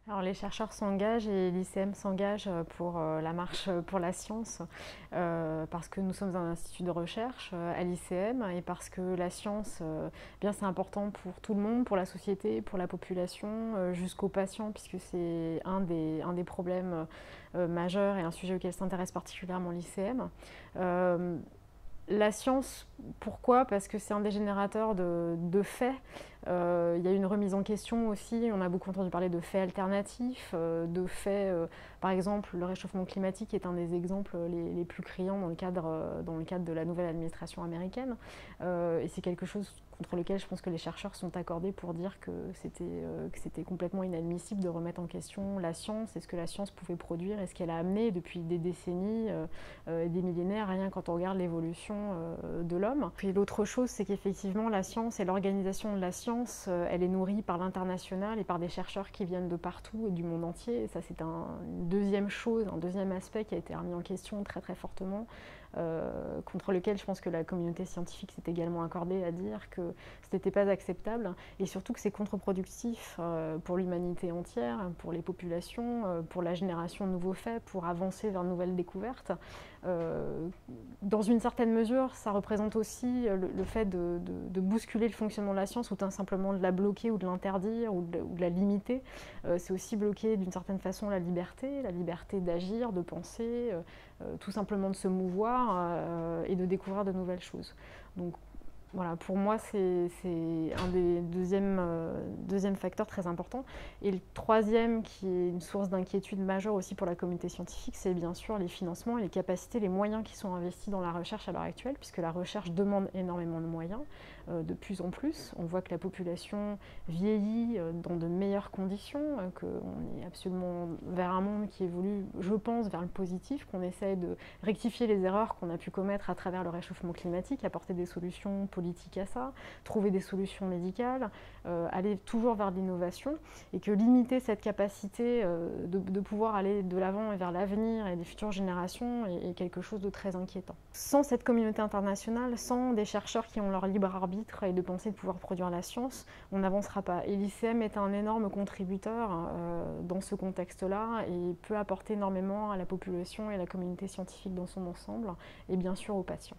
Alors les chercheurs s'engagent et l'ICM s'engage pour la marche pour la science parce que nous sommes un institut de recherche à l'ICM et parce que la science, bien c'est important pour tout le monde, pour la société, pour la population, jusqu'aux patients puisque c'est un des problèmes majeurs et un sujet auquel s'intéresse particulièrement l'ICM. La science, pourquoi? Parce que c'est un des générateurs de faits. Il y a une remise en question aussi, on a beaucoup entendu parler de faits alternatifs, de faits, par exemple le réchauffement climatique est un des exemples les plus criants dans le cadre de la nouvelle administration américaine. Et c'est quelque chose contre lequel je pense que les chercheurs sont accordés pour dire que c'était complètement inadmissible de remettre en question la science et ce que la science pouvait produire et ce qu'elle a amené depuis des décennies et des millénaires, rien quand on regarde l'évolution de l'homme. Puis l'autre chose, c'est qu'effectivement la science et l'organisation de la science, elle est nourrie par l'international et par des chercheurs qui viennent de partout et du monde entier. Et ça, c'est une deuxième chose, un deuxième aspect qui a été remis en question très très fortement, contre lequel je pense que la communauté scientifique s'est également accordée à dire que ce n'était pas acceptable et surtout que c'est contre-productif pour l'humanité entière, pour les populations, pour la génération de nouveaux faits, pour avancer vers de nouvelles découvertes. Dans une certaine mesure, ça représente aussi le fait de bousculer le fonctionnement de la science ou tout simplement de la bloquer ou de l'interdire ou de la limiter. C'est aussi bloquer d'une certaine façon la liberté d'agir, de penser, tout simplement de se mouvoir et de découvrir de nouvelles choses. Donc voilà, pour moi, c'est un des deuxième facteurs très importants. Et le troisième, qui est une source d'inquiétude majeure aussi pour la communauté scientifique, c'est bien sûr les financements et les capacités, les moyens qui sont investis dans la recherche à l'heure actuelle, puisque la recherche demande énormément de moyens, de plus en plus. On voit que la population vieillit dans de meilleures conditions, qu'on est absolument vers un monde qui évolue, je pense, vers le positif, qu'on essaie de rectifier les erreurs qu'on a pu commettre à travers le réchauffement climatique, apporter des solutions politiques à ça, trouver des solutions médicales, aller toujours vers l'innovation, et que limiter cette capacité de pouvoir aller de l'avant et vers l'avenir et des futures générations est quelque chose de très inquiétant. Sans cette communauté internationale, sans des chercheurs qui ont leur libre arbitre et de penser de pouvoir produire la science, on n'avancera pas. Et l'ICM est un énorme contributeur dans ce contexte-là et peut apporter énormément à la population et à la communauté scientifique dans son ensemble, et bien sûr aux patients.